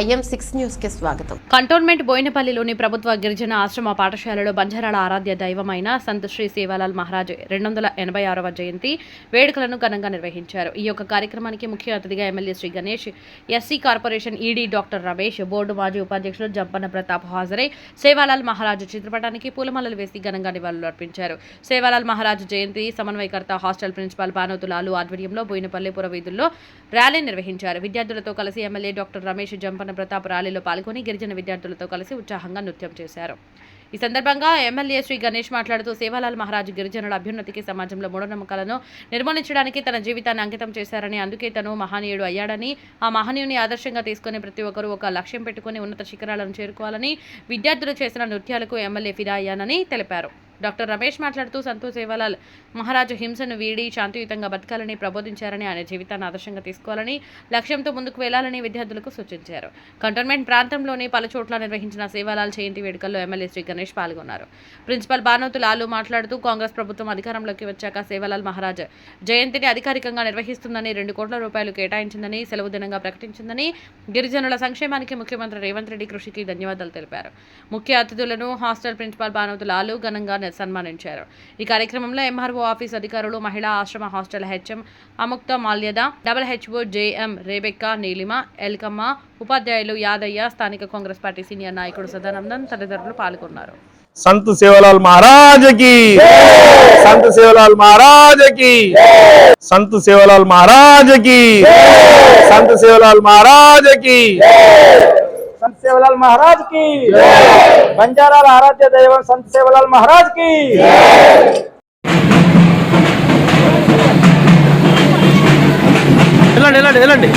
YM6 news కి స్వాగతం. Cantonment బోయినపల్లిలోని ప్రభుత్వ గిరిజన ఆశ్రమ పాఠశాలలో బంజారాల ఆరాధ్య దైవమైన సంత్ శ్రీ సేవాలాల్ మహారాజ్ 286వ జయంతి వేడుకలను ఘనంగా నిర్వహించారు. ఈ యొక్క కార్యక్రమానికి ముఖ్య అతిథిగా MLA Shri Ganesh, SC corporation ED doctor Ramesh, board మాజీ ఉపాధ్యక్షులు జంపన్న ప్రతాప్ హాజరై సేవాలాల్ మహారాజ్ చిత్రపటానికి పూలమాలలు వేసి ఘనంగా నివాళులు అర్పించారు. సేవాలాల్ మహారాజ్ జయంతి సమన్వయకర్త హాస్టల్ ప్రిన్సిపాల్ బానోతులాలు ఆధ్వర్యంలో బోయినపల్లి పురవీధుల్లో ర్యాలీ నిర్వహించారు. విద్యార్థులతో కలిసి ఎమ్మెల్యే డాక్టర్ రమేష్, జంపన్న ప్రతాప్ ర్యాలీలో పాల్గొని గిరిజన విద్యార్థులతో కలిసి ఉత్సాహంగా నృత్యం చేశారు. ఈ సందర్భంగా ఎమ్మెల్యే శ్రీ గణేష్ మాట్లాడుతూ సేవాలాల్ మహారాజ్ గిరిజనుల అభ్యున్నతికి, సమాజంలో మూఢనమ్మకాలను నిర్మూలించడానికి తన జీవితాన్ని అంకితం చేశారని, అందుకే తను మహనీయుడు అయ్యాడని, ఆ మహనీయుని ఆదర్శంగా తీసుకుని ప్రతి ఒక్కరూ ఒక లక్ష్యం పెట్టుకుని ఉన్నత శిఖరాలను చేరుకోవాలని, విద్యార్థులు చేసిన నృత్యాలకు ఎమ్మెల్యే ఫిదా అయ్యానని తెలిపారు. డాక్టర్ రమేష్ మాట్లాడుతూ సంత్ సేవాలాల్ మహారాజు హింసను వీడి శాంతియుతంగా బతకాలని ప్రబోధించారని, ఆయన జీవితాన్ని ఆదర్శంగా తీసుకోవాలని, లక్ష్యంతో ముందుకు వెళ్లాలని విద్యార్థులకు సూచించారు. కంటోన్మెంట్ ప్రాంతంలోని పలు చోట్ల నిర్వహించిన సేవాలాల్ జయంతి వేడుకల్లో ఎమ్మెల్యే శ్రీ గణేష్ పాల్గొన్నారు. ప్రిన్సిపల్ బానోతులాలు మాట్లాడుతూ కాంగ్రెస్ ప్రభుత్వం అధికారంలోకి వచ్చాక సేవాలాల్ మహారాజ్ జయంతిని అధికారికంగా నిర్వహిస్తుందని, 2 కోట్ల రూపాయలు కేటాయించిందని, సెలవు దినంగా ప్రకటించిందని, గిరిజనుల సంక్షేమానికి ముఖ్యమంత్రి రేవంత్ రెడ్డి కృషికి ధన్యవాదాలు తెలిపారు. ముఖ్య అతిథులను హాస్టల్ ప్రిన్సిపల్ బానోతులాలు ఘనంగా సన్మానించారు. ఈ కార్యక్రమంలో ఎంఆర్ఓ ఆఫీస్ అధికారులు, మహిళా ఆశ్రమ hostel HM Amukta Malyada, WHO JM Rebecca, Neelima, Yellamma, ఉపాధ్యాయులు యాదయ్య, స్థానిక కాంగ్రెస్ పార్టీ సీనియర్ నాయకుడు సదానందన్ తదితరులు పాల్గొన్నారు. संत सेवालाल महाराज की, संत सेवालाल महाराज की, संत सेवालाल महाराज की, संत सेवालाल महाराज की, संत सेवालाल महाराज की, बंजाराल आराध्य दैव संत सेवालाल महाराज की. ఎలాంటి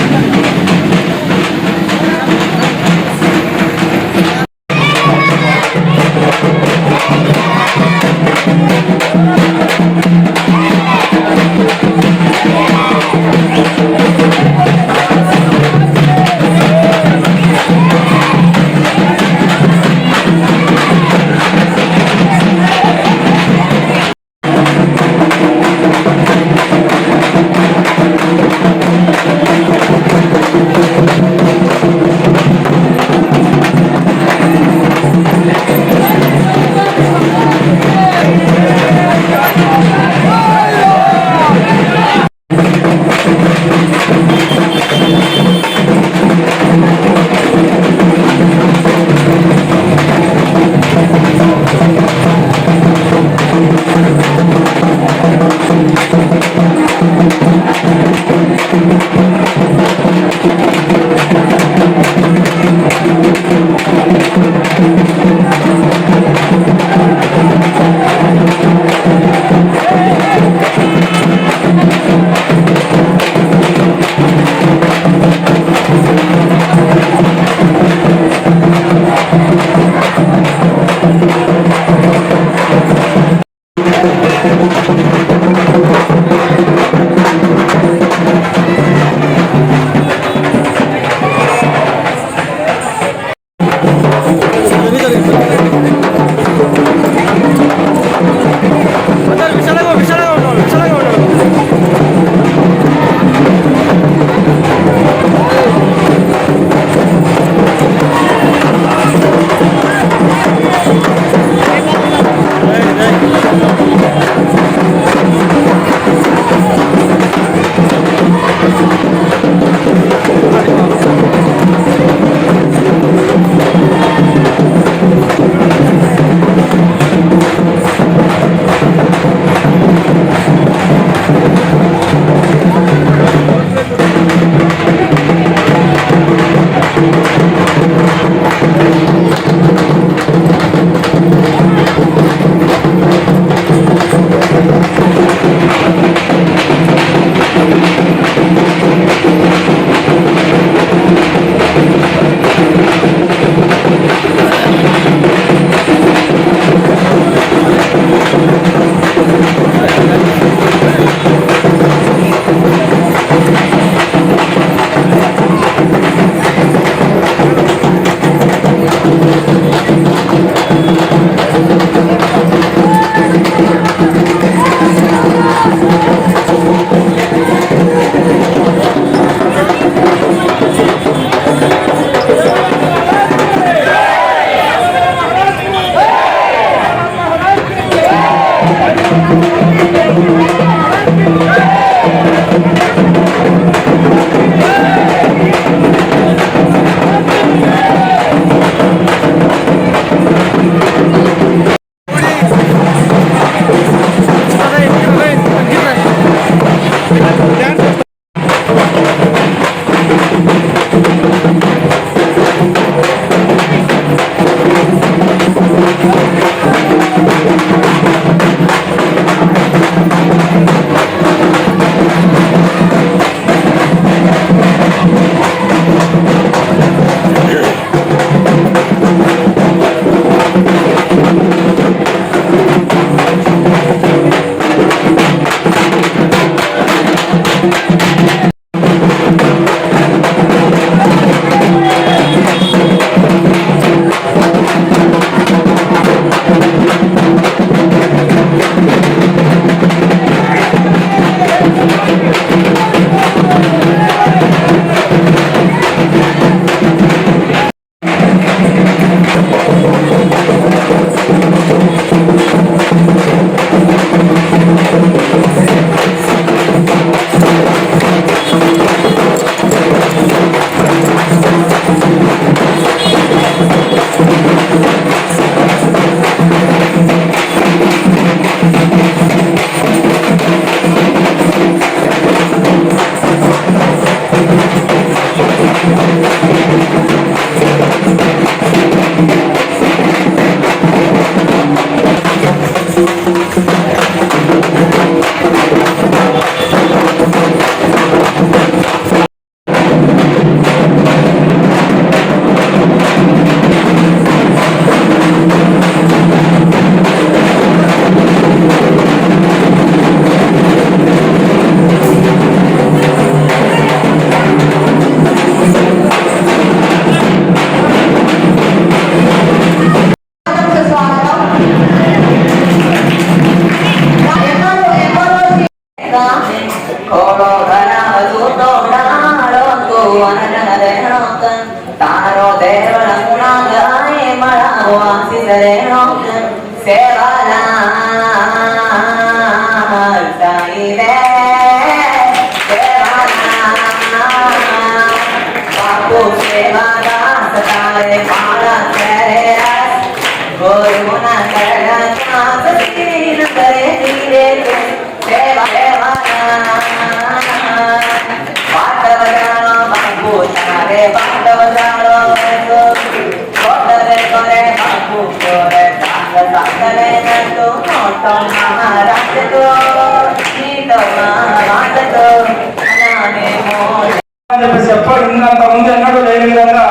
ముందు ఎన్నడూ లేని విధంగా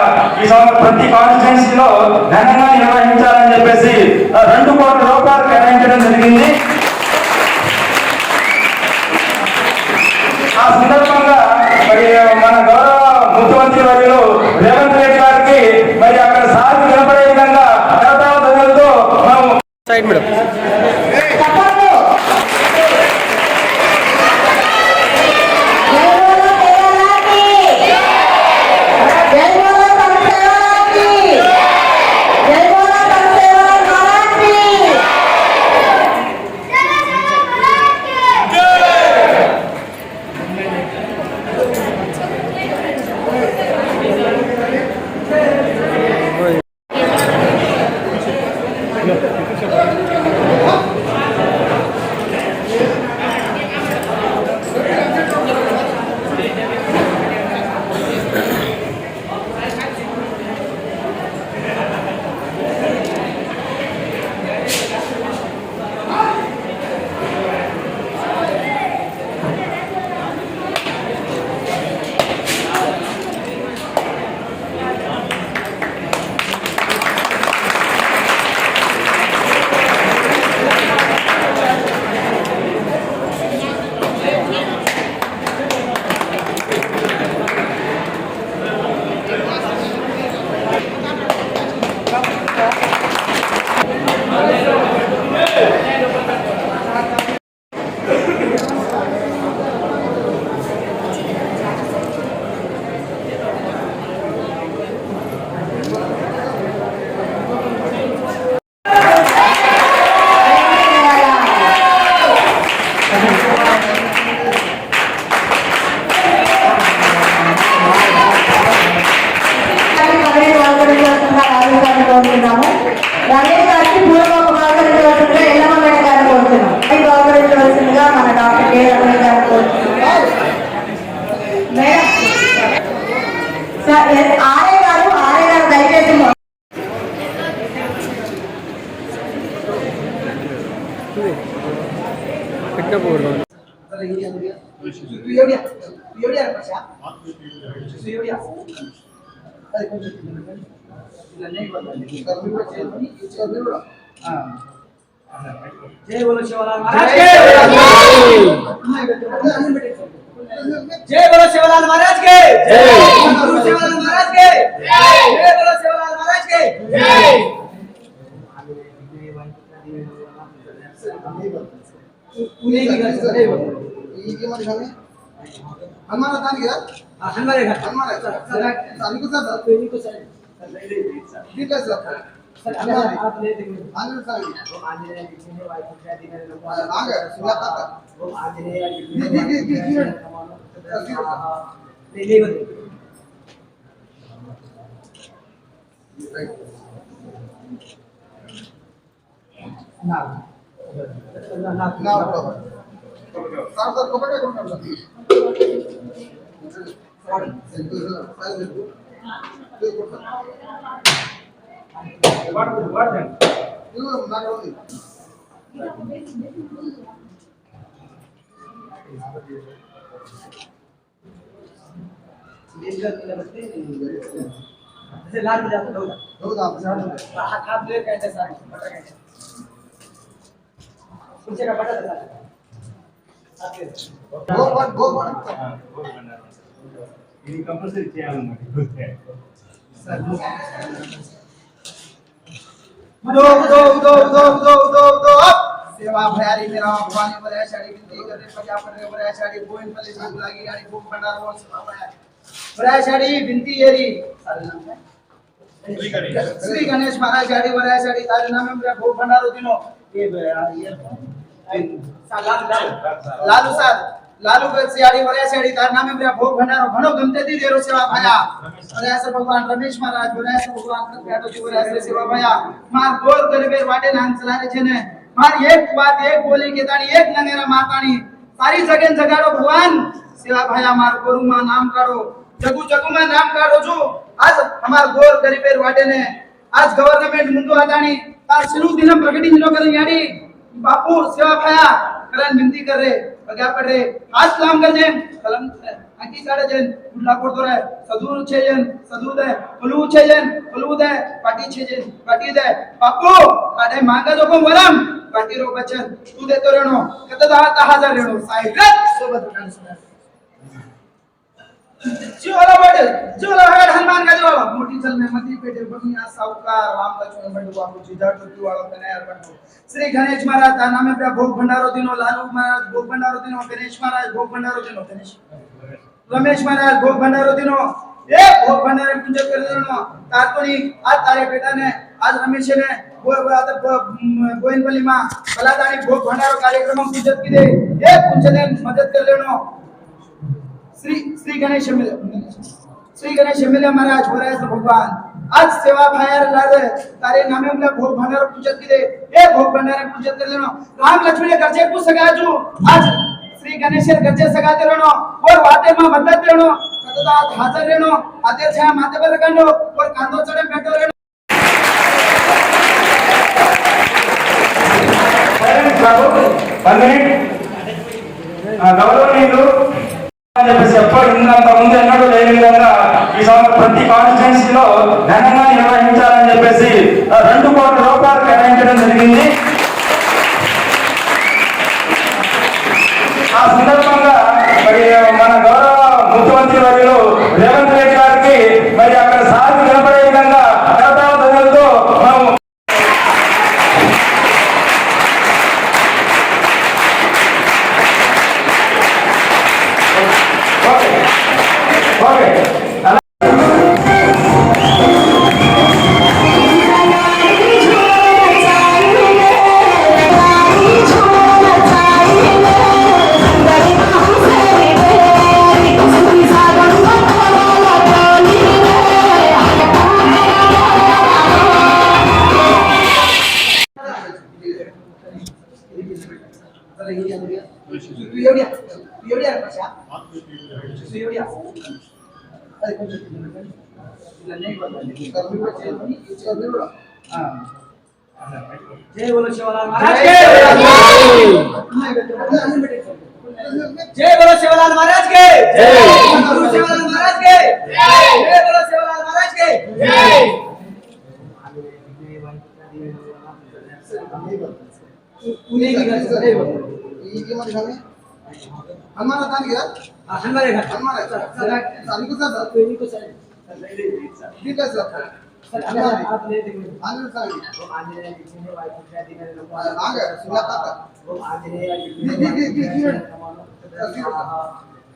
ఈ ప్రతి కాన్స్టిట్యున్సీలో ఘనంగా నిర్వహించాలని చెప్పేసి 2 కోట్ల రూపాయలు కేటాయించడం జరిగింది. ఆ సందర్భంగా మరి మన గౌరవ ముఖ్యమంత్రి వర్యులు రేవంత్ రెడ్డి గారికి మరి అక్కడ సార్ నిలబడే విధంగా ధన్యవాదాలతో మనం సైడ్ మేడం जय बोलो शिवलाल महाराज के जय बोलो शिवलाल महाराज के जय गुरु शिवलाल महाराज के जय बोलो शिवलाल महाराज के जय हनुमान दान किया हनुमान घर हनुमान अनिको सर अनिको सर ठीक है सर आप ले देखो आंध्र सर वो आंध्र जितने वाइफ शादी में लोग आगे सुना था वो आंध्र ले ले वो ना ना ना सर सर कपड़े कौन करता सॉरी फाइल दे वाट ना करो जैसे लाल हो जाता है लोग आप हाथ ले कैसे सारे बटर कैसे पीछे का बटर दे गो ఇది కంపల్సరీ చేయాలన్నమాట दो सेवा भयारी मेरा भवानी बरे साड़ी बिनती करे प्रजा पर बरे साड़ी गोइन पले साग लागी गाड़ी भूख भंडार और सेवा भया बरे साड़ी बिनती येरी श्री गणेश महाराज गाड़ी बरे साड़ी तारे नाम में भूख भंडार दिनो ये लालू सर लालू के सियाड़ी बरे साड़ी तारे नाम में भूख भंडार घणो गमते दी देरो सेवा भया बरे ऐसे भगवान रमेश महाराज बरे ऐसे भगवान बैठो जी बरे ऐसे सेवा भया मार गोल करबे वाटे नाम चला रे छे ने मार एक बात एक बोली के ताणी एक ननेरा माताणी सारी जगन जगाड़ो भगवान सेवा भया मार गुरु मां नाम काढो जगु जगु में नाम काढो छु आज हमार गोर गरीबेर वाटे ने आज गवर्नमेंट मुंदो आदाणी तार सिनु दिनम प्रगति निलो करे याडी बापू सेवा भया करन विनती कर रे बगा पड़ रे हाथ लाम कर जे कलम आकी काढे जे उडला पडतो रे सदूर छे जन सदूर दे फलू दे पाटी छे जे पाटी दे बापू आडे मांगा जो को वरम पाटी रो बचन तू देतो रेणो कत 10,000 रेणो साहेब सोबत ट्रान्सफर जीवाला हनुमान का जवाब मोटी चल में मती पेटे बनिया सावकार राम लक्ष्मण बंडू बापू जीजा टोटी वाला कन्या बंडू श्री गणेश महाराज ता नामे पे भोग भंडारो दिनो लालू महाराज भोग भंडारो दिनो गणेश महाराज भोग भंडारो दिनो गणेश रमेश महाराज भोग भंडारो दिनो ए भोग भंडारे पूजा कर देनो तारतोनी आज तारे बेटा ने आज रमेश ने गोइनपल्ली मां कलादानी भोग भंडारो कार्यक्रम पूजत की दे ए पूजने मदद कर लेनो श्री गणेश मिले महाराज हो रहे भगवान आज सेवा भायर लाद तारे नामे में भोग भंडार पूजत की दे ए भोग भंडार पूजत कर लेनो राम लक्ष्मण गरजे को सगाजू आज श्री गणेश गरजे सगाते रहनो और वाते में मदद रहनो कतदा हाजर रहनो आते छा माथे पर कंडो और कांदो चढ़े बैठो रहनो గౌరవనీయులు అని చెప్పేసి ఎప్పుడు ఇంత ముందు ఎన్నడూ లేని విధంగా ఈ సంవత్సరం ప్రతి కాన్స్టిట్యున్సీలో ఘనంగా నిర్వహించాలని చెప్పేసి 2 కోట్ల రూపాయలు కేటాయించడం జరిగింది. ఆ సందర్భంగా మరి మన గౌరవ ముఖ్యమంత్రి వర్యులు రేవంత్ రెడ్డి గారికి మరి అక్కడ సాగు నిలబడే విధంగా ధన్యవాదాలతో మనం जय बोलो शिवलाल महाराज के जय बोलो शिवलाल महाराज के जय गुरु शिवलाल महाराज के जय बोलो शिवलाल महाराज के जय पुणे की घर से ये मत खाने हमारा दान गया हमारे घर हमारा सानी को सर कोई को सर ठीक है सर आप ले देखो आने सर वो आंजनेय लिखने वाले पूजा दिन लोग आ गए सुना था वो आंजनेय ले ले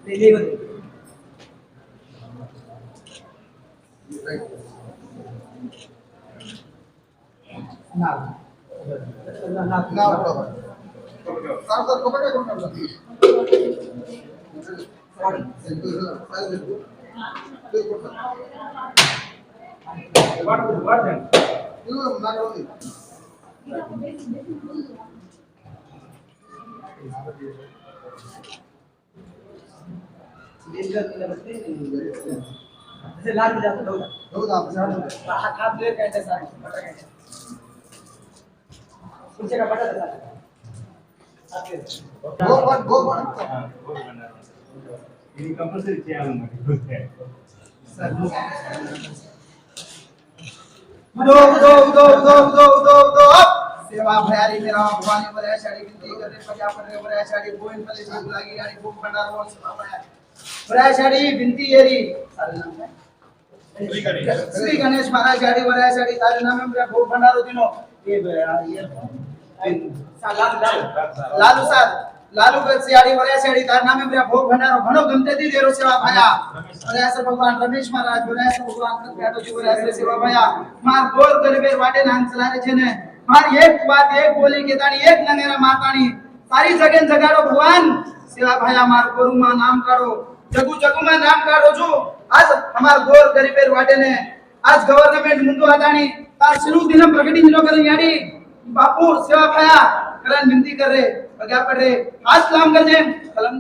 ले ना ना सर सर को पकड़ कौन करता जैसे लाल हो जाता लोग आप हाथ ले कैसे सारे बटर कैसे पीछे का बटर दे గో ఇది కంపల్సరీ చేయాలన్నమాట. दो सेवा भयारी मेरा भवानी बरे शाड़ी बिंदी करे पजा पर बरे शाड़ी गोइन पले से लागी गाड़ी खूब भंडार हो सेवा भया बरे शाड़ी बिंदी येरी श्री गणेश महाराज शाड़ी बरे शाड़ी तारे नाम में खूब भंडार दिनो ये लालू सर लालू के सियाड़ी बरे शाड़ी तारे नाम में भोग भंडार घणो गमते दी देरो सेवा भया बरे ऐसे भगवान रमेश महाराज बरे ऐसे भगवान बैठो जी बरे ऐसे सेवा भया मार गोल करबे वाटे नाम चलारे छे ने मार एक बात एक बोली के ताणी एक ननेरा माताणी सारी जगन जगाड़ो भगवान सेवा भया मार गुरु मा नाम काढो जगु जगु मा नाम काढो छु आज हमार गोल करबे वाटे ने आज गवर्नमेंट मुंदो आदाणी तार सिलु दिनम प्रगति दिनो करे याडी बापू सेवा भया करन विनती कर रे बग्या पर रे हाथ लाम कर जे कलम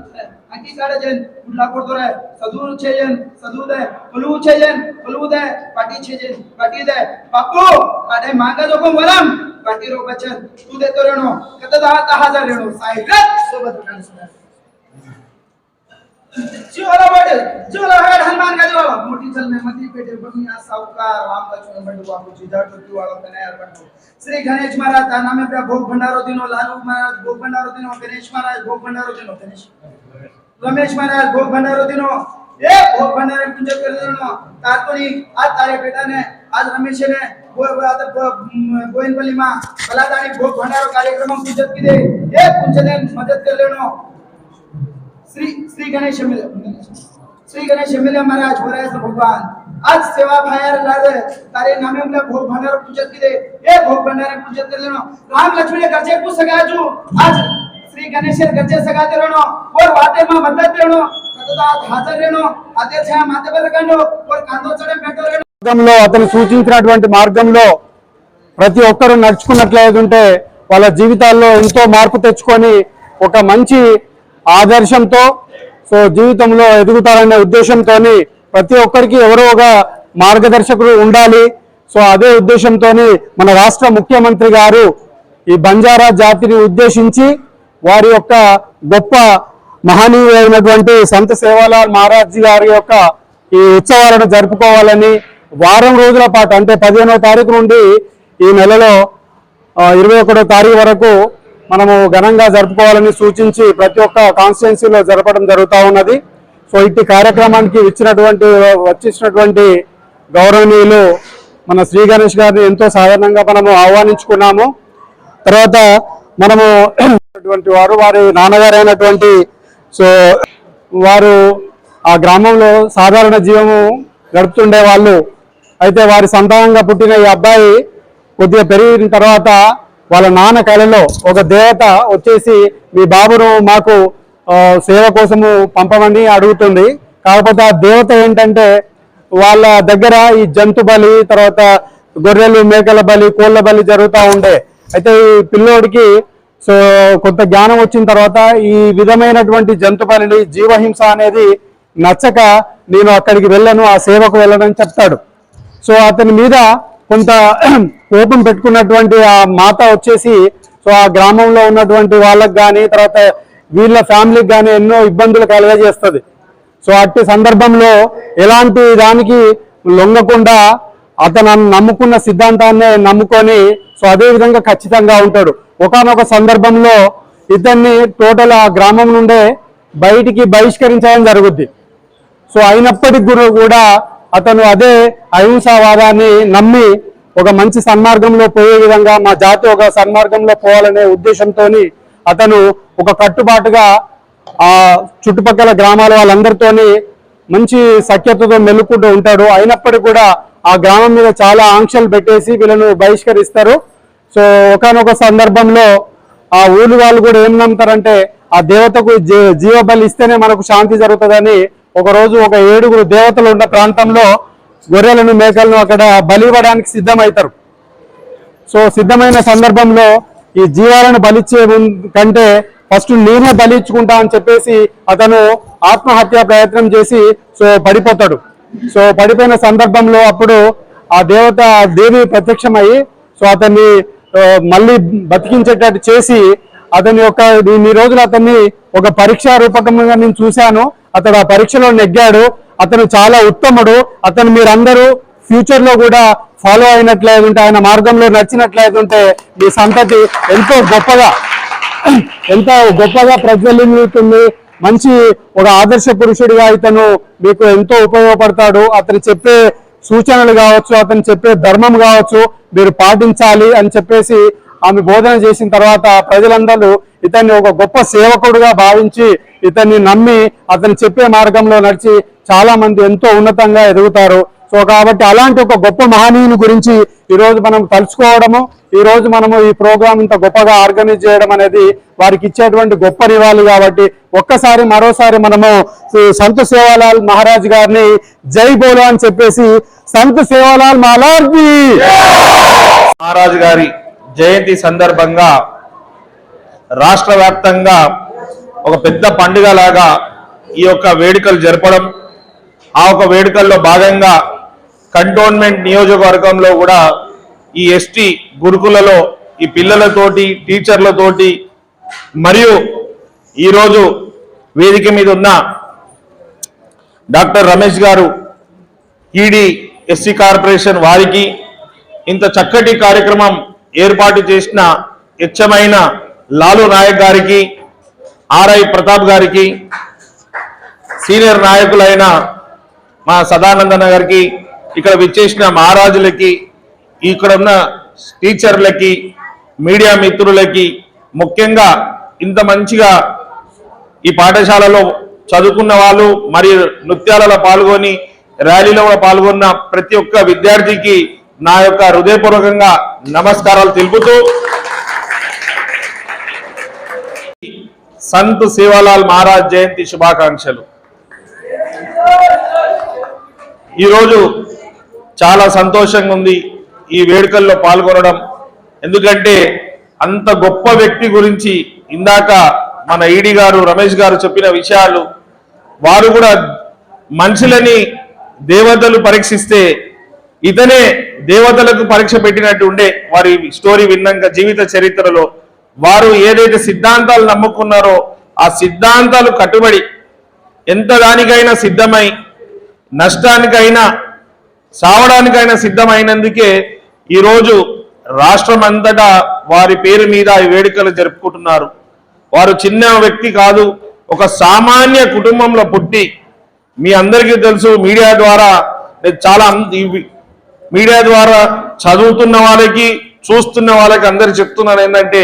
आकी काढे जे उडला पडतो रे सदूर छे जन सदू दे फलू दे पाटी छे जन पाटी दे बापू काढे मांगा जो को वरम पाटी रो बचन तू देतो रेणो कत 10,000 रेणो साहेब सोबत जीवाला हनुमान का जीवाला मोटी चल में मती पेटे बनिया सावकार राम लक्ष्मण बंधु बापू जी जाट की वाला कन्या बंधु श्री गणेश महाराज का नाम में भोग भंडारो दिनो लालू महाराज भोग भंडारो दिनो गणेश महाराज भोग भंडारो दिनो गणेश रमेश महाराज भोग भंडारो दिनो ए भोग भंडारे पूजा कर देनो तातोनी आज तारे बेटा ने आज रमेश ने गोइनपल्ली मा कलादानी भोग भंडारो कार्यक्रम पूजत की दे ए पूजने मदद कर लेनो श्री गणेश एमएलए महाराज हो रहे हैं भगवान आज सेवा भायर लादे तारे नामे में भोग भंडार पूजत की दे ए भोग भंडार पूजत कर लेनो राम लक्ष्मण गरजे को सगाजू आज श्री गणेश गरजे सगाते रहनो और वाटे में मदद रहनो कतदा हाजर रहनो आते छा माते पर कंडो और कांदो चढ़े बैठो रहनो మార్గంలో అతను సూచించినటువంటి మార్గంలో ప్రతి ఒక్కరూ నడుచుకున్నట్లయితే వాళ్ళ జీవితాల్లో ఎంతో మార్పు తెచ్చుకొని ఒక మంచి ఆదర్శంతో సో జీవితంలో ఎదుగుతారనే ఉద్దేశంతో ప్రతి ఒక్కరికి ఎవరో ఒక మార్గదర్శకుడు ఉండాలి. సో అదే ఉద్దేశంతో మన రాష్ట్ర ముఖ్యమంత్రి గారు ఈ బంజారా జాతిని ఉద్దేశించి వారి యొక్క గొప్ప మహనీయులైనటువంటి సంత సేవాలాల్ మహారాజ్ గారి యొక్క ఈ ఉత్సవాలను జరుపుకోవాలని వారం రోజుల పాటు అంటే 15వ తారీఖు నుండి ఈ నెలలో 21వ తారీఖు వరకు మనము ఘనంగా జరుపుకోవాలని సూచించి ప్రతి ఒక్క కాన్స్టిట్యున్సీలో జరపడం జరుగుతూ ఉన్నది. సో ఇట్టి కార్యక్రమానికి వచ్చినటువంటి గౌరవనీయులు మన శ్రీ గణేష్ గారిని ఎంతో సాధారణంగా మనము ఆహ్వానించుకున్నాము. తర్వాత మనము వారు వారి నాన్నగారైనటువంటి సో వారు ఆ గ్రామంలో సాధారణ జీవము గడుపుతుండే వాళ్ళు. అయితే వారి సంతానంగా పుట్టిన ఈ అబ్బాయి కొద్దిగా పెరిగిన తర్వాత వాళ్ళ నాన్న కళలో ఒక దేవత వచ్చేసి మీ బాబును మాకు సేవ కోసము పంపమని అడుగుతుంది. కాకపోతే ఆ దేవత ఏంటంటే వాళ్ళ దగ్గర ఈ జంతు బలి, తర్వాత గొర్రెలు మేకల బలి, కోళ్ళ బలి జరుగుతూ ఉండే. అయితే ఈ పిల్లోడికి సో కొంత జ్ఞానం వచ్చిన తర్వాత ఈ విధమైనటువంటి జంతు బలి, జీవహింస అనేది నచ్చక నేను అక్కడికి వెళ్ళను, ఆ సేవకు వెళ్ళనని చెప్తాడు. సో అతని మీద కొంత కోపం పెట్టుకున్నటువంటి ఆ మాత వచ్చేసి సో ఆ గ్రామంలో ఉన్నటువంటి వాళ్ళకి కానీ తర్వాత వీళ్ళ ఫ్యామిలీకి కానీ ఎన్నో ఇబ్బందులు కలుగజేస్తుంది. సో అట్టి సందర్భంలో ఎలాంటి దానికి లొంగకుండా అతను నమ్ముకున్న సిద్ధాంతాన్ని నమ్ముకొని సో అదే విధంగా ఖచ్చితంగా ఉంటాడు. ఒకానొక సందర్భంలో ఇతన్ని టోటల్ ఆ గ్రామం నుండే బయటికి బహిష్కరించడం జరుగుద్ది. సో అయినప్పటికీ కూడా అతను అదే అహింసావాదాన్ని నమ్మి ఒక మంచి సన్మార్గంలో పోయే విధంగా మా జాతి ఒక సన్మార్గంలో పోవాలనే ఉద్దేశంతో అతను ఒక కట్టుబాటుగా ఆ చుట్టుపక్కల గ్రామాల వాళ్ళందరితోని మంచి సఖ్యతతో మెలుకుంటూ ఉంటాడు. అయినప్పటికీ కూడా ఆ గ్రామం మీద చాలా ఆంక్షలు పెట్టేసి వీళ్ళను బహిష్కరిస్తారు. సో ఒకానొక సందర్భంలో ఆ ఊరి వాళ్ళు కూడా ఏం నమ్ముతారంటే ఆ దేవతకు జీవబలి ఇస్తేనే మనకు శాంతి జరుగుతుందని ఒకరోజు ఒక 7 దేవతలు ఉన్న ప్రాంతంలో గొర్రెలను మేకలను అక్కడ బలి ఇవ్వడానికి సిద్ధమవుతారు. సో సిద్ధమైన సందర్భంలో ఈ జీవాలను బలిచ్చే కంటే ఫస్ట్ నేనే బలిచ్చుకుంటా అని చెప్పేసి అతను ఆత్మహత్య ప్రయత్నం చేసి సో పడిపోతాడు. సో పడిపోయిన సందర్భంలో అప్పుడు ఆ దేవి ప్రత్యక్షమయ్యి సో అతన్ని మళ్ళీ బతికించేటట్టు చేసి అతని యొక్క ఇన్ని రోజులు అతన్ని ఒక పరీక్షా రూపకంగా నేను చూశాను. అతడు ఆ పరీక్షలో నెగ్గాడు. అతను చాలా ఉత్తముడు. అతను మీరందరూ ఫ్యూచర్ లో కూడా ఫాలో అయినట్లయితే, ఆయన మార్గంలో నడిచినట్లయితే మీ సంతతి ఎంతో గొప్పగా ప్రజ్వలిల్లుతుంది. మంచి ఒక ఆదర్శ పురుషుడిగా ఇతను మీకు ఎంతో ఉపయోగపడతాడు. అతను చెప్పే సూచనలు కావచ్చు, అతను చెప్పే ధర్మం కావచ్చు మీరు పాటించాలి అని చెప్పేసి ఆమె బోధన చేసిన తర్వాత ప్రజలందరూ ఇతన్ని ఒక గొప్ప సేవకుడుగా భావించి ఇతన్ని నమ్మి అతను చెప్పే మార్గంలో నడిచి చాలా మంది ఎంతో ఉన్నతంగా ఎదుగుతారు. సో కాబట్టి అలాంటి ఒక గొప్ప మహనీయుని గురించి ఈరోజు మనం తలుచుకోవడము, ఈరోజు మనము ఈ ప్రోగ్రామ్ ఇంత గొప్పగా ఆర్గనైజ్ చేయడం అనేది వారికి ఇచ్చేటువంటి గొప్ప నివాళి. కాబట్టి మరోసారి మనము సంత్ సేవాలాల్ మహారాజ్ గారిని జై బోలో అని చెప్పేసి సంత్ సేవాలాల్ మహారాజ్ గారి జయంతి సందర్భంగా రాష్ట్ర వ్యాప్తంగా ఒక పెద్ద పండుగ లాగా ఈ యొక్క వేడుకలు జరపడం, ఆ ఒక వేడుకల్లో భాగంగా కంటోన్మెంట్ నియోజకవర్గంలో కూడా ఈ ఎస్టీ గురుకులలో ఈ పిల్లలతోటి టీచర్లతోటి మరియు ఈరోజు వేదిక మీద ఉన్న డాక్టర్ రమేష్ గారు ఈడీ ఎస్సీ కార్పొరేషన్ వారికి ఇంత చక్కటి కార్యక్రమం ఏర్పాటు చేసిన హెచ్చమైన లాలు నాయక్ గారికి, ఆర్ఐ ప్రతాప్ గారికి, సీనియర్ నాయకులైన మా సదానందన గారికి, ఇక్కడ విచ్చేసిన మహారాజులకి, ఇక్కడ ఉన్న టీచర్లకి, మీడియా మిత్రులకి, ముఖ్యంగా ఇంత మంచిగా ఈ పాఠశాలలో చదువుకున్న వాళ్ళు మరియు నృత్యాలలో పాల్గొని ర్యాలీలో పాల్గొన్న ప్రతి ఒక్క విద్యార్థికి నా యొక్క హృదయపూర్వకంగా నమస్కారాలు తెలుపుతూ సంత్ సేవాలాల్ మహారాజ్ జయంతి శుభాకాంక్షలు. ఈరోజు చాలా సంతోషంగా ఉంది ఈ వేడుకల్లో పాల్గొనడం. ఎందుకంటే అంత గొప్ప వ్యక్తి గురించి ఇందాక మన ఈడీ గారు రమేష్ గారు చెప్పిన విషయాలు, వారు కూడా మనుషులని దేవతలు పరీక్షిస్తే ఇతనే దేవతలకు పరీక్ష పెట్టినట్టు ఉండే. వారి స్టోరీ విన్నాక జీవిత చరిత్రలో వారు ఏదైతే సిద్ధాంతాలు నమ్ముకున్నారో ఆ సిద్ధాంతాలు కట్టుబడి ఎంత దానికైనా సిద్ధమై, నష్టానికైనా సావడానికైనా సిద్ధమైనందుకే ఈరోజు రాష్ట్రం అంతటా వారి పేరు మీద ఈ వేడుకలు జరుపుకుంటున్నారు. వారు చిన్న వ్యక్తి కాదు, ఒక సామాన్య కుటుంబంలో పుట్టి, మీ అందరికీ తెలుసు మీడియా ద్వారా చదువుతున్న వాళ్ళకి చూస్తున్న వాళ్ళకి అందరికి చెప్తున్నాను ఏంటంటే,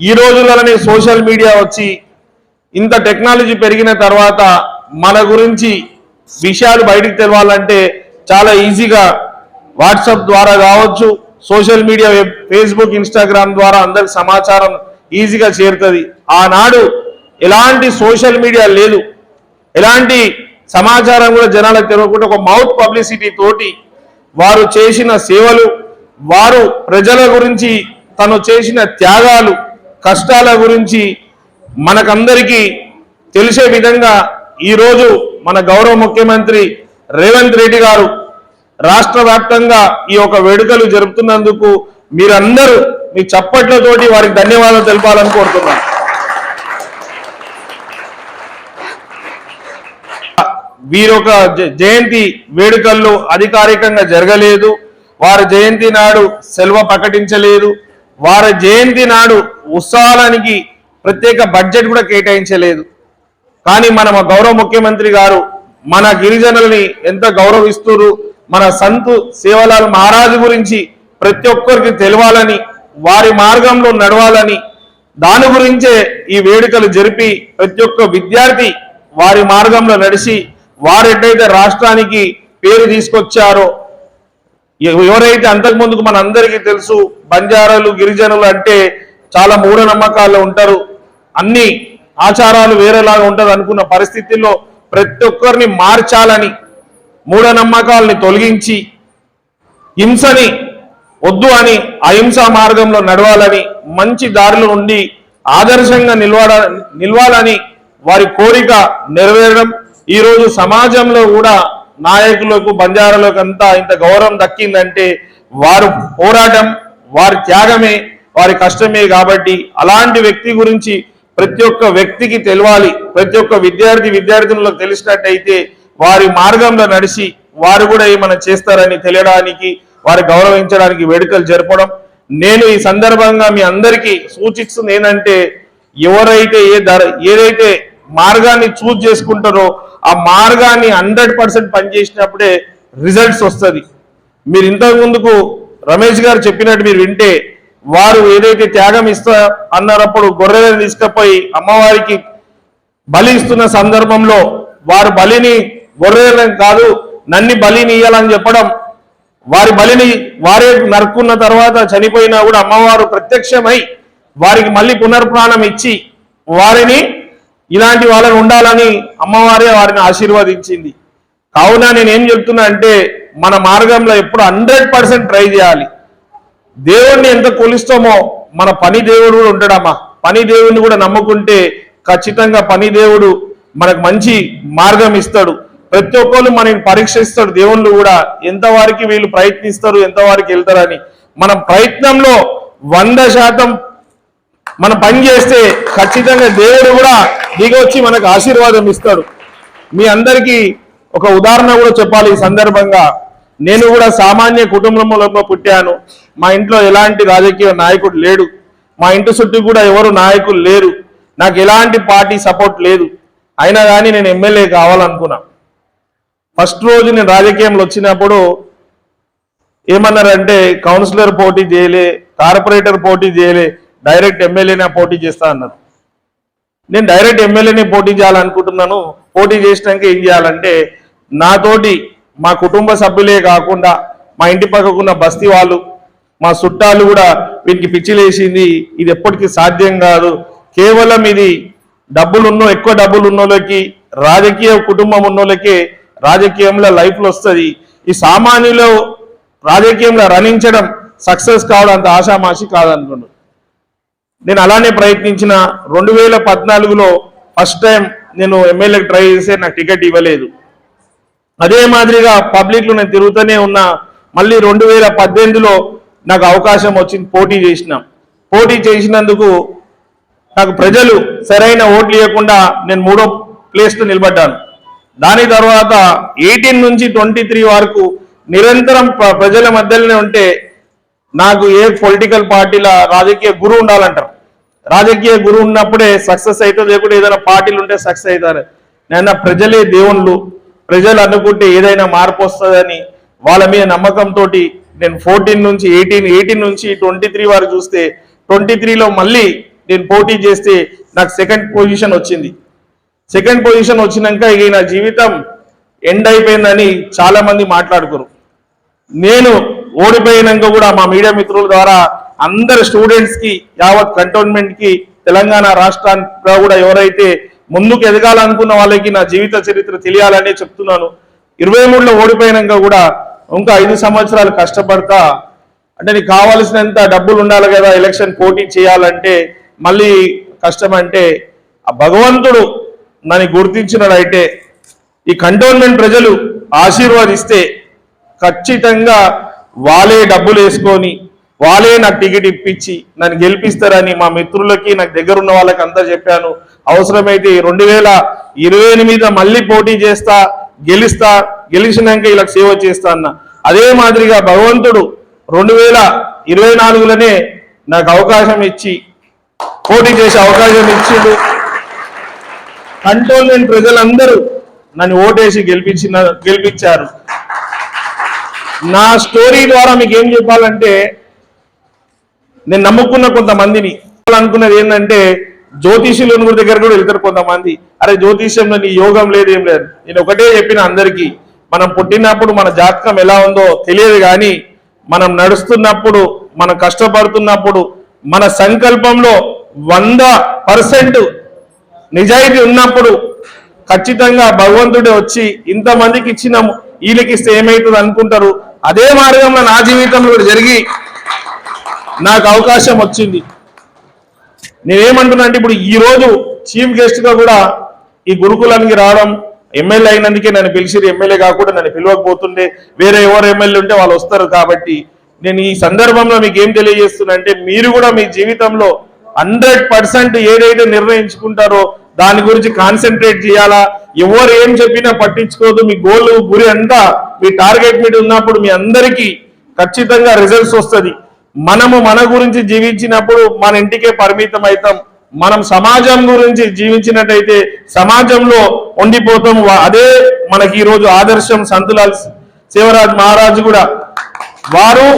ఈ రోజులలోనే సోషల్ మీడియా వచ్చి ఇంత టెక్నాలజీ పెరిగిన తర్వాత మన గురించి విషయాలు బయటికి తెలవాలంటే చాలా ఈజీగా వాట్సాప్ ద్వారా కావచ్చు, సోషల్ మీడియా ఫేస్బుక్ ఇన్స్టాగ్రామ్ ద్వారా అందరికి సమాచారం ఈజీగా చేరుతుంది. ఆనాడు ఎలాంటి సోషల్ మీడియా లేదు, ఎలాంటి సమాచారం కూడా జనాలకు తెలియకుండా ఒక మౌత్ పబ్లిసిటీ తోటి వారు చేసిన సేవలు, వారు ప్రజల గురించి తను చేసిన త్యాగాలు, కష్టాల గురించి మనకందరికీ తెలిసే విధంగా ఈరోజు మన గౌరవ ముఖ్యమంత్రి రేవంత్ రెడ్డి గారు రాష్ట్ర వ్యాప్తంగా ఈ యొక్క వేడుకలు జరుపుతున్నందుకు మీరందరూ మీ చప్పట్లతోటి వారికి ధన్యవాదాలు తెలపాలని కోరుతున్నాను. వీరొక జయంతి వేడుకల్లో అధికారికంగా జరగలేదు, వారి జయంతి నాడు సెలవు ప్రకటించలేదు, వారి జయంతి నాడు ఉత్సవానికి ప్రత్యేక బడ్జెట్ కూడా కేటాయించలేదు. కానీ మన గౌరవ ముఖ్యమంత్రి గారు మన గిరిజనులని ఎంత గౌరవిస్తున్నారు, మన సంత్ సేవాలాల్ మహారాజు గురించి ప్రతి ఒక్కరికి తెలవాలని, వారి మార్గంలో నడవాలని, దాని గురించే ఈ వేడుకలు జరిపి ప్రతి ఒక్క విద్యార్థి వారి మార్గంలో నడిచి వారు ఎట్టయితే రాష్ట్రానికి పేరు తీసుకొచ్చారో, ఎవరైతే అంతకుముందుకు మన అందరికీ తెలుసు బంజారాలు గిరిజనులు అంటే చాలా మూఢనమ్మకాల్లో ఉంటారు, అన్ని ఆచారాలు వేరేలాగా ఉంటుంది అనుకున్న పరిస్థితుల్లో ప్రతి ఒక్కరిని మార్చాలని, మూఢనమ్మకాలని తొలగించి హింసని వద్దు అని అహింసా మార్గంలో నడవాలని, మంచి దారిలో ఉండి ఆదర్శంగా నిలవాలని వారి కోరిక నెరవేరడం, ఈరోజు సమాజంలో కూడా నాయకులకు బంజారాలకు అంతా ఇంత గౌరవం దక్కిందంటే వారు పోరాటం, వారి త్యాగమే, వారి కష్టమే కాబట్టి అలాంటి వ్యక్తి గురించి ప్రతి ఒక్క వ్యక్తికి తెలవాలి. ప్రతి ఒక్క విద్యార్థులకు తెలిసినట్టయితే వారి మార్గంలో నడిచి వారు కూడా ఏమైనా చేస్తారని తెలియడానికి, వారి గౌరవించడానికి వేడుకలు జరపడం. నేను ఈ సందర్భంగా మీ అందరికీ సూచిస్తుంది ఏంటంటే, ఎవరైతే ఏదైతే మార్గాన్ని చూజ్ చేసుకుంటారో ఆ మార్గాన్ని 100% పనిచేసినప్పుడే రిజల్ట్స్ వస్తుంది. మీరు ఇంతకు ముందుకు రమేష్ గారు చెప్పినట్టు మీరు వింటే, వారు ఏదైతే త్యాగం ఇస్తా అన్నప్పుడు గొర్రెలను తీసుకుపోయి అమ్మవారికి బలి ఇస్తున్న సందర్భంలో వారు బలిని గొర్రెలను కాదు నన్ని బలిని ఇయ్యాలని చెప్పడం, వారి బలిని వారే నరుక్కున్న తర్వాత చనిపోయినా కూడా అమ్మవారు ప్రత్యక్షమై వారికి మళ్ళీ పునర్ప్రాణం ఇచ్చి వారిని ఇలాంటి వాళ్ళని ఉండాలని అమ్మవారే వారిని ఆశీర్వదించింది. కావున నేనేం చెప్తున్నా అంటే, మన మార్గంలో ఎప్పుడు 100% ట్రై చేయాలి. దేవుణ్ణి ఎంత కొలుస్తామో మన పని దేవుడు కూడా ఉంటాడమ్మా. పని దేవుడిని కూడా నమ్ముకుంటే ఖచ్చితంగా పని దేవుడు మనకు మంచి మార్గం ఇస్తాడు. ప్రతి ఒక్కరు మనని పరీక్షిస్తాడు. దేవుళ్ళు కూడా ఎంతవారికి వీళ్ళు ప్రయత్నిస్తారు, ఎంతవారికి వెళ్తారని. మన ప్రయత్నంలో 100% మనం పని చేస్తే ఖచ్చితంగా దేవుడు కూడా దిగొచ్చి మనకు ఆశీర్వాదం ఇస్తాడు. మీ అందరికీ ఒక ఉదాహరణ కూడా చెప్పాలి ఈ సందర్భంగా. నేను కూడా సామాన్య కుటుంబంలో పుట్టాను. మా ఇంట్లో ఎలాంటి రాజకీయ నాయకుడు లేడు. మా ఇంటి చుట్టూ కూడా ఎవరు నాయకులు లేరు. నాకు ఎలాంటి పార్టీ సపోర్ట్ లేదు. అయినా కానీ నేను ఎమ్మెల్యే కావాలనుకున్నా. ఫస్ట్ రోజు నేను రాజకీయంలో వచ్చినప్పుడు ఏమన్నారంటే, కౌన్సిలర్ పోటీ చేయలే, కార్పొరేటర్ పోటీ చేయలే, డైరెక్ట్ ఎమ్మెల్యేనే పోటీ చేస్తా అన్నారు. నేను డైరెక్ట్ ఎమ్మెల్యేనే పోటీ చేయాలనుకుంటున్నాను. పోటీ చేసినాక ఏం చేయాలంటే, నాతోటి మా కుటుంబ సభ్యులే కాకుండా మా ఇంటి పక్కకున్న బస్తీ వాళ్ళు, మా చుట్టాలు కూడా వీరికి పిచ్చిలేసింది, ఇది ఎప్పటికీ సాధ్యం కాదు, కేవలం ఇది ఎక్కువ డబ్బులు ఉన్నోళ్ళకి, రాజకీయ కుటుంబం ఉన్నోళ్ళకి రాజకీయంలో లైఫ్లో వస్తుంది. ఈ సామాన్యులు రాజకీయంలో రాణించడం సక్సెస్ కావడం అంత ఆషామాషి కాదనుకున్నాను. నేను అలానే ప్రయత్నించిన. 2014లో ఫస్ట్ టైం నేను ఎమ్మెల్యేకి ట్రై చేస్తే నాకు టికెట్ ఇవ్వలేదు. అదే మాదిరిగా పబ్లిక్లో నేను తిరుగుతూనే ఉన్నా. మళ్ళీ 2018లో నాకు అవకాశం వచ్చింది, పోటీ చేసినాం. పోటీ చేసినందుకు నాకు ప్రజలు సరైన ఓట్లు ఇవ్వకుండా నేను 3వ ప్లేస్లో నిలబడ్డాను. దాని తర్వాత 18 నుంచి 23 వరకు నిరంతరం ప్రజల మధ్యలోనే ఉంటే, నాకు ఏ పొలిటికల్ పార్టీల రాజకీయ గురువు ఉండాలంటారు. రాజకీయ గురువు ఉన్నప్పుడే సక్సెస్ అవుతుంది, లేకుంటే ఏదైనా పార్టీలు ఉంటే సక్సెస్ అవుతారు. నేను ప్రజలే దేవుళ్ళు, ప్రజలు అనుకుంటే ఏదైనా మార్పు వస్తుందని వాళ్ళ మీద నమ్మకంతో నేను 14 నుంచి 18 నుంచి 23 వరకు చూస్తే 23లో మళ్ళీ నేను పోటీ చేస్తే నాకు సెకండ్ పొజిషన్ వచ్చింది. సెకండ్ పొజిషన్ వచ్చినాక ఇక నా జీవితం ఎండ్ అయిపోయిందని చాలా మంది మాట్లాడుకోరు. నేను ఓడిపోయినాక కూడా మా మీడియా మిత్రుల ద్వారా అందరు స్టూడెంట్స్కి, యావత్ కంటోన్మెంట్కి, తెలంగాణ రాష్ట్రానికి కూడా ఎవరైతే ముందుకు ఎదగాలనుకున్న వాళ్ళకి నా జీవిత చరిత్ర తెలియాలని చెప్తున్నాను. 23లో ఓడిపోయినాక కూడా ఇంకా 5 సంవత్సరాలు కష్టపడతా, అంటే నీకు కావాల్సినంత డబ్బులు ఉండాలి కదా ఎలక్షన్ పోటీ చేయాలంటే, మళ్ళీ కష్టం అంటే ఆ భగవంతుడు నన్ను గుర్తించినడైతే, ఈ కంటోన్మెంట్ ప్రజలు ఆశీర్వాదిస్తే ఖచ్చితంగా వాళ్ళే డబ్బులు వేసుకొని వాళ్ళే నాకు టికెట్ ఇప్పించి నన్ను గెలిపిస్తారని మా మిత్రులకి, నాకు దగ్గర ఉన్న వాళ్ళకి అంతా చెప్పాను. అవసరమైతే 2028 మళ్ళీ పోటీ చేస్తా, గెలిచినాక ఇలా సేవ చేస్తా అన్న. అదే మాదిరిగా భగవంతుడు 2024లోనే నాకు అవకాశం ఇచ్చి పోటీ చేసే అవకాశం ఇచ్చిండు. కంటోన్మెంట్ ప్రజలందరూ నన్ను ఓటేసి గెలిపించారు. నా స్టోరీ ద్వారా మీకు ఏం చెప్పాలంటే, నేను నమ్ముకున్న కొంతమందిని అనుకున్నది ఏంటంటే, జ్యోతిష్యుల దగ్గర కూడా వెళ్తారు కొంతమంది. అరే జ్యోతిష్యంలో నీ యోగం లేదు, ఏం లేదు. నేను ఒకటే చెప్పిన అందరికీ, మనం పుట్టినప్పుడు మన జాతకం ఎలా ఉందో తెలియదు, కానీ మనం నడుస్తున్నప్పుడు, మనం కష్టపడుతున్నప్పుడు, మన సంకల్పంలో 100% నిజాయితీ ఉన్నప్పుడు ఖచ్చితంగా భగవంతుడే వచ్చి ఇంతమందికి ఇచ్చినాము, వీళ్ళకి ఇస్తే ఏమవుతుంది అనుకుంటారు. అదే మార్గంలో నా జీవితంలో కూడా జరిగి నాకు అవకాశం వచ్చింది. నేనేమంటున్నా అంటే, ఇప్పుడు ఈరోజు చీఫ్ గెస్ట్గా కూడా ఈ గురుకులానికి రావడం, ఎమ్మెల్యే అయినందుకే నన్ను పిలిచిరు. ఎమ్మెల్యే కాకుండా నన్ను పిలవకపోతుండే, వేరే ఎవరు ఎమ్మెల్యే ఉంటే వాళ్ళు వస్తారు. కాబట్టి నేను ఈ సందర్భంలో మీకు ఏం తెలియజేస్తున్నా అంటే మీరు కూడా మీ జీవితంలో 100% ఏదైతే నిర్ణయించుకుంటారో దాని గురించి కాన్సన్ట్రేట్ చేయాలా. ఎవరు ఏం చెప్పినా పట్టించుకోదు. మీ గోల్ గురి అంతా మీ టార్గెట్ మీద ఉన్నప్పుడు మీ అందరికీ ఖచ్చితంగా రిజల్ట్స్ వస్తుంది. మనము మన గురించి జీవించినప్పుడు మన ఇంటికే పరిమితం అవుతాం. మనం సమాజం గురించి జీవించినట్టయితే సమాజంలో ఉండిపోతాం. అదే మనకి ఈరోజు ఆదర్శం. సంతులాల్ సేవరాజ్ మహారాజు కూడా వారు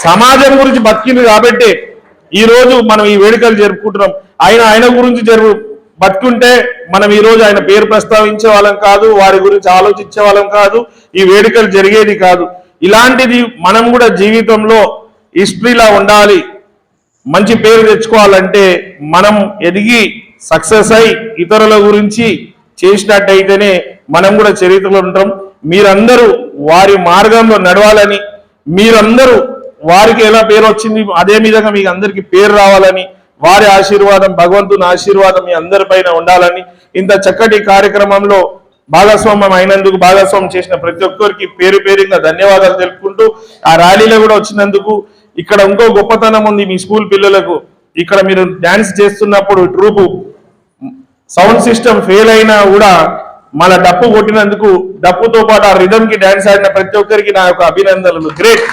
సమాజం గురించి బతికింది కాబట్టి ఈ రోజు మనం ఈ వేడుకలు జరుపుకుంటున్నాం. ఆయన గురించి బతుకుంటే మనం ఈ రోజు ఆయన పేరు ప్రస్తావించే వాళ్ళం కాదు, వారి గురించి ఆలోచించే వాళ్ళం కాదు, ఈ వేడుకలు జరిగేది కాదు. ఇలాంటిది మనం కూడా జీవితంలో హిస్టరీలా ఉండాలి, మంచి పేరు తెచ్చుకోవాలంటే మనం ఎదిగి సక్సెస్ అయి ఇతరుల గురించి చేసినట్టయితేనే మనం కూడా చరిత్రలో ఉంటాం. మీరందరూ వారి మార్గంలో నడవాలని, మీరందరూ వారికి ఎలా పేరు వచ్చింది అదే విధంగా మీకు అందరికీ పేరు రావాలని, వారి ఆశీర్వాదం, భగవంతుని ఆశీర్వాదం మీ అందరిపైన ఉండాలని, ఇంత చక్కటి కార్యక్రమంలో భాగస్వామ్యం అయినందుకు, భాగస్వామ్యం చేసిన ప్రతి ఒక్కరికి పేరు పేరుగా ధన్యవాదాలు తెలుపుకుంటూ, ఆ ర్యాలీలో కూడా వచ్చినందుకు. ఇక్కడ ఇంకో గొప్పతనం ఉంది మీ స్కూల్ పిల్లలకు. ఇక్కడ మీరు డాన్స్ చేస్తున్నప్పుడు ట్రూపు సౌండ్ సిస్టమ్ ఫెయిల్ అయినా కూడా మన డప్పు కొట్టినందుకు, డప్పుతో పాటు ఆ రిథమ్ కి డాన్స్ ఆడిన ప్రతి ఒక్కరికి నా యొక్క అభినందనలు. గ్రేట్.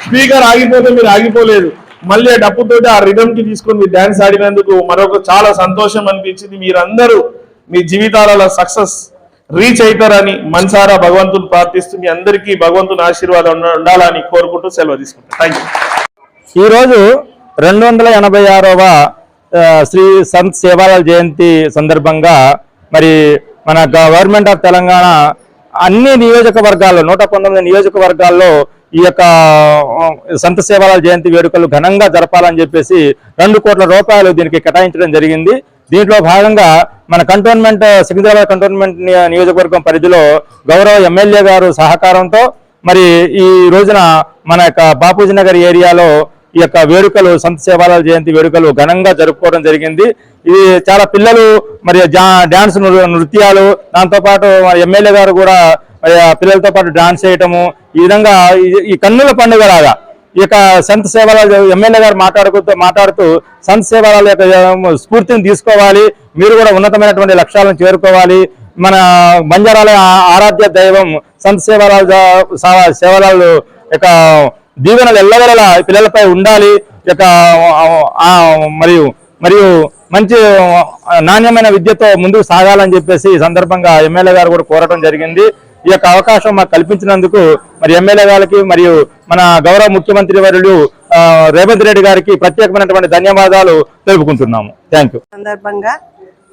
స్పీకర్ ఆగిపోతే మీరు ఆగిపోలేదు, మళ్ళీ ఆ డప్పుతోటి ఆ రిథమ్ కి తీసుకొని మీరు డాన్స్ ఆడినందుకు మరొక చాలా సంతోషం అనిపించింది. మీరందరూ మీ జీవితాలలో సక్సెస్ రీచ్ అవుతారని మనసారా భగవంతుని ప్రార్థిస్తూ మీ అందరికీ భగవంతుని ఆశీర్వాదం ఉండాలని కోరుకుంటూ సెలవు తీసుకుంటాను. Thank you. ఈరోజు 286వ శ్రీ సంత్ సేవాలాల్ జయంతి సందర్భంగా మరి మన గవర్నమెంట్ ఆఫ్ తెలంగాణ అన్ని నియోజకవర్గాల్లో 119 నియోజకవర్గాల్లో ఈ యొక్క సంత సేవాలాల్ జయంతి వేడుకలు ఘనంగా జరపాలని చెప్పేసి 2 కోట్ల రూపాయలు దీనికి కేటాయించడం జరిగింది. దీంట్లో భాగంగా మన కంటోన్మెంట్ సికింద్రాబాద్ కంటోన్మెంట్ నియోజకవర్గం పరిధిలో గౌరవ ఎమ్మెల్యే గారు సహకారంతో మరి ఈ రోజున మన యొక్క బాపూజీ నగర్ ఏరియాలో ఈ యొక్క వేడుకలు సంత సేవాలాల్ జయంతి వేడుకలు ఘనంగా జరుపుకోవడం జరిగింది. ఇది చాలా పిల్లలు మరి డాన్స్ నృత్యాలు, దాంతోపాటు ఎమ్మెల్యే గారు కూడా పిల్లలతో పాటు డాన్స్ చేయటము, ఈ విధంగా ఈ కన్నుల పండుగలాగా ఈ యొక్క సంత సేవాలాల్ ఎమ్మెల్యే గారు మాట్లాడుతూ సంత సేవాలాల్ యొక్క స్ఫూర్తిని తీసుకోవాలి, మీరు కూడా ఉన్నతమైనటువంటి లక్ష్యాలను చేరుకోవాలి, మన బంజారాల ఆరాధ్య దైవం సంత సేవాలాల్ యొక్క దీవెనలు ఎల్లవెల్లలా పిల్లలపై ఉండాలి, యొక్క మరియు మంచి నాణ్యమైన విద్యతో ముందుకు సాగాలని చెప్పేసి ఈ సందర్భంగా ఎమ్మెల్యే గారు కూడా కోరటం జరిగింది. ఈ యొక్క అవకాశం మాకు కల్పించినందుకు మరి ఎమ్మెల్యే గారికి మరియు మన గౌరవ ముఖ్యమంత్రి వర్యులు రేవంత్ రెడ్డి గారికి ప్రత్యేకమైనటువంటి ధన్యవాదాలు తెలుపుకుంటున్నాము. Thank you. సందర్భంగా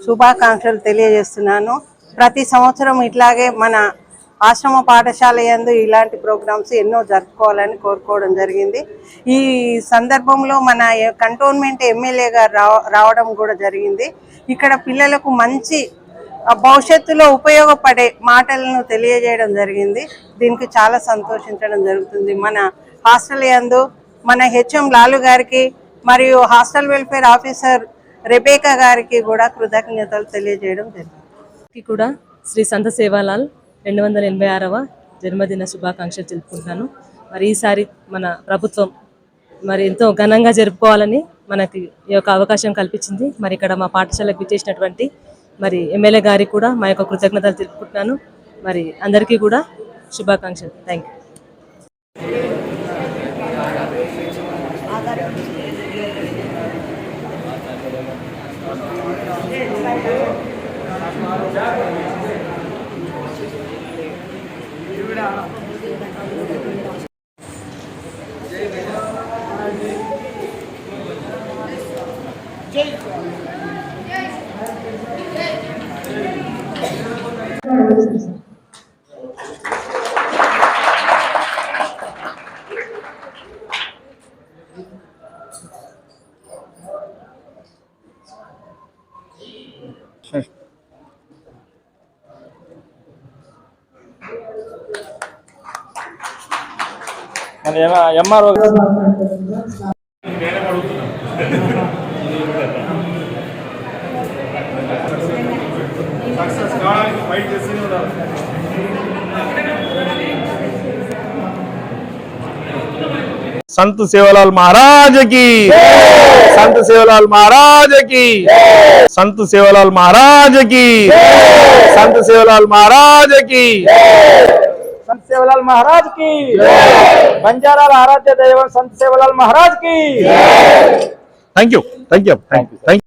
శుభాకాంక్షలు తెలియజేస్తున్నాను. ప్రతి సంవత్సరం ఇట్లాగే మన ఆశ్రమ పాఠశాల యందు ఇలాంటి ప్రోగ్రామ్స్ ఎన్నో జరుపుకోవాలని కోరుకోవడం జరిగింది. ఈ సందర్భంలో మన కంటోన్మెంట్ ఎమ్మెల్యే గారు రావడం కూడా జరిగింది. ఇక్కడ పిల్లలకు మంచి భవిష్యత్తులో ఉపయోగపడే మాటలను తెలియజేయడం జరిగింది. దీనికి చాలా సంతోషించడం జరుగుతుంది. మన హాస్టల్ యందు మన హెచ్ఎం లాలు గారికి మరియు హాస్టల్ వెల్ఫేర్ ఆఫీసర్ రెబేకా గారికి కూడా కృతజ్ఞతలు తెలియజేయడం జరిగింది. కూడా శ్రీ సంత సేవాలాల్ 286వ జన్మదిన శుభాకాంక్షలు తెలుపుకుంటున్నాను. మరి ఈసారి మన ప్రభుత్వం మరి ఎంతో ఘనంగా జరుపుకోవాలని మనకి ఈ యొక్క అవకాశం కల్పించింది. మరి ఇక్కడ మా పాఠశాలకు విచ్చేసినటువంటి మరి ఎమ్మెల్యే గారికి కూడా మా యొక్క కృతజ్ఞతలు తెలుపుకుంటున్నాను. మరి అందరికీ కూడా శుభాకాంక్షలు. Thank you. ఎంఆర్ఓ సక్సెస్ కావడానికి ఫైట్ చేస్తూనే ఉండాలి. संत सेवालाल महाराज की, संत सेवालाल महाराज की, संत सेवालाल महाराज की, संत सेवालाल महाराज की, संत सेवालाल महाराज की, बंजारा आराध्य दैव संत सेवालाल महाराज की। Thank you.